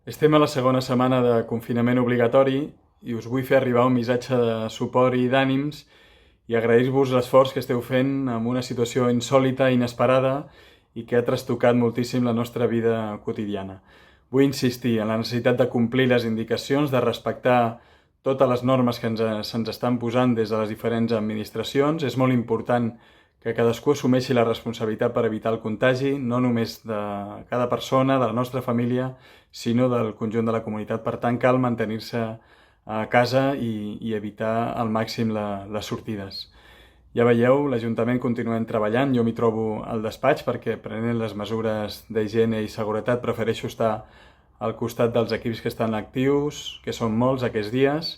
Estem a la segona setmana de confinament obligatori i us vull fer arribar un missatge de suport i d'ànims i agrair-vos l'esforç que esteu fent en una situació insòlita, inesperada i que ha trastocat moltíssim la nostra vida quotidiana. Vull insistir en la necessitat de complir les indicacions, de respectar totes les normes que se'ns estan posant des de les diferents administracions. És molt important que cadascú assumeixi la responsabilitat per evitar el contagi, no només de cada persona, de la nostra família, sinó del conjunt de la comunitat. Per tant, cal mantenir-se a casa i evitar al màxim les sortides. Ja veieu, l'Ajuntament continuem treballant, jo m'hi trobo al despatx perquè prenent les mesures d'higiene i seguretat prefereixo estar al costat dels equips que estan actius, que són molts aquests dies.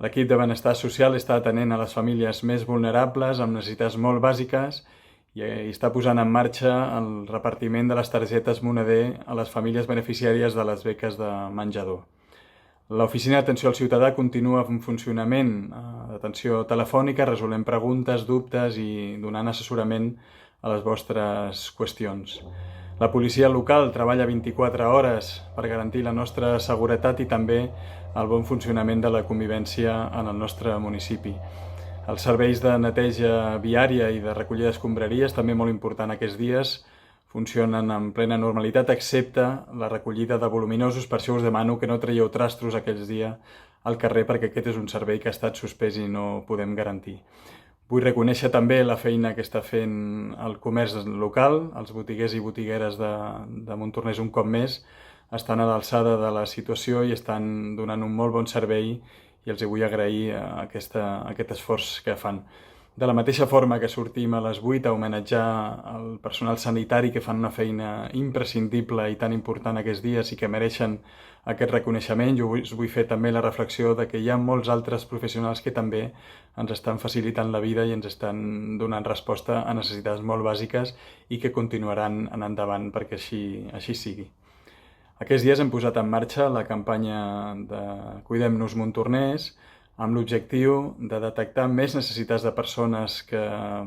L'equip de benestar social està atenent a les famílies més vulnerables, amb necessitats molt bàsiques, i està posant en marxa el repartiment de les targetes Moneder a les famílies beneficiàries de les beques de menjador. L'oficina d'atenció al ciutadà continua en funcionament d'atenció telefònica, resolent preguntes, dubtes i donant assessorament a les vostres qüestions. La policia local treballa 24 hores per garantir la nostra seguretat i també el bon funcionament de la convivència en el nostre municipi. Els serveis de neteja viària i de recollida d'escombraries, també molt important aquests dies, funcionen en plena normalitat, excepte la recollida de voluminosos. Per això us demano que no traieu trastos aquells dies al carrer, perquè aquest és un servei que ha estat suspès i no podem garantir. Vull reconèixer també la feina que està fent el comerç local. Els botiguers i botigueres de Montornès un cop més estan a l'alçada de la situació i estan donant un molt bon servei i els vull agrair aquest esforç que fan. De la mateixa forma que sortim a les 8 a homenatjar el personal sanitari que fan una feina imprescindible i tan important aquests dies i que mereixen aquest reconeixement, jo us vull fer també la reflexió de que hi ha molts altres professionals que també ens estan facilitant la vida i ens estan donant resposta a necessitats molt bàsiques i que continuaran en endavant perquè així sigui. Aquests dies hem posat en marxa la campanya de Cuidem-nos Montornès, amb l'objectiu de detectar més necessitats de persones que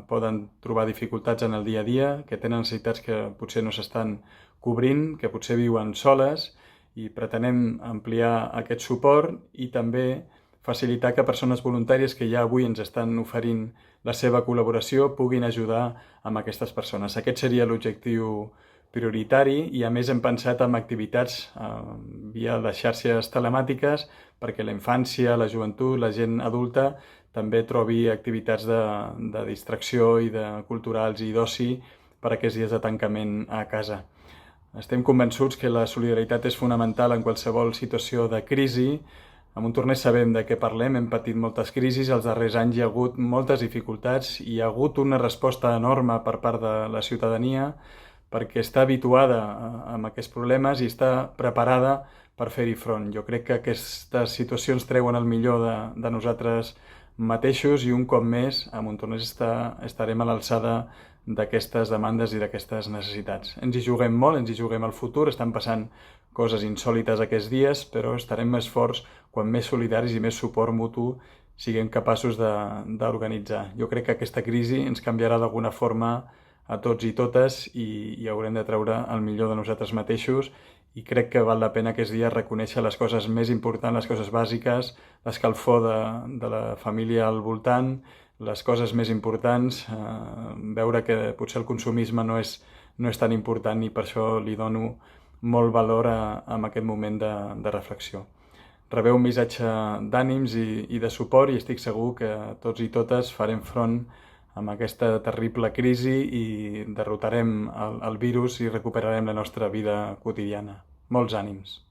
poden trobar dificultats en el dia a dia, que tenen necessitats que potser no s'estan cobrint, que potser viuen soles, i pretenem ampliar aquest suport i també facilitar que persones voluntàries que ja avui ens estan oferint la seva col·laboració puguin ajudar amb aquestes persones. Aquest seria l'objectiu prioritari i a més hem pensat en activitats via les xarxes telemàtiques perquè la infància, la joventut, la gent adulta també trobi activitats de distracció i de culturals i d'oci per aquests dies de tancament a casa. Estem convençuts que la solidaritat és fonamental en qualsevol situació de crisi. A Montornès sabem de què parlem, hem patit moltes crisis, els darrers anys hi ha hagut moltes dificultats i hi ha hagut una resposta enorme per part de la ciutadania perquè està habituada amb aquests problemes i està preparada per fer-hi front. Jo crec que aquestes situacions treuen el millor de nosaltres mateixos i un cop més a Montornès estarem a l'alçada d'aquestes demandes i d'aquestes necessitats. Ens hi juguem molt, ens hi juguem el futur, estan passant coses insòlites aquests dies, però estarem més forts quan més solidaris i més suport mutu siguem capaços d'organitzar. Jo crec que aquesta crisi ens canviarà d'alguna forma a tots i totes i haurem de treure el millor de nosaltres mateixos i crec que val la pena aquests dies reconèixer les coses més importants, les coses bàsiques, l'escalfor de la família al voltant, les coses més importants, veure que potser el consumisme no és tan important i per això li dono molt valor en aquest moment de reflexió. Rebeu un missatge d'ànims i de suport i estic segur que tots i totes farem front amb aquesta terrible crisi i derrotarem el virus i recuperarem la nostra vida quotidiana. Molts ànims.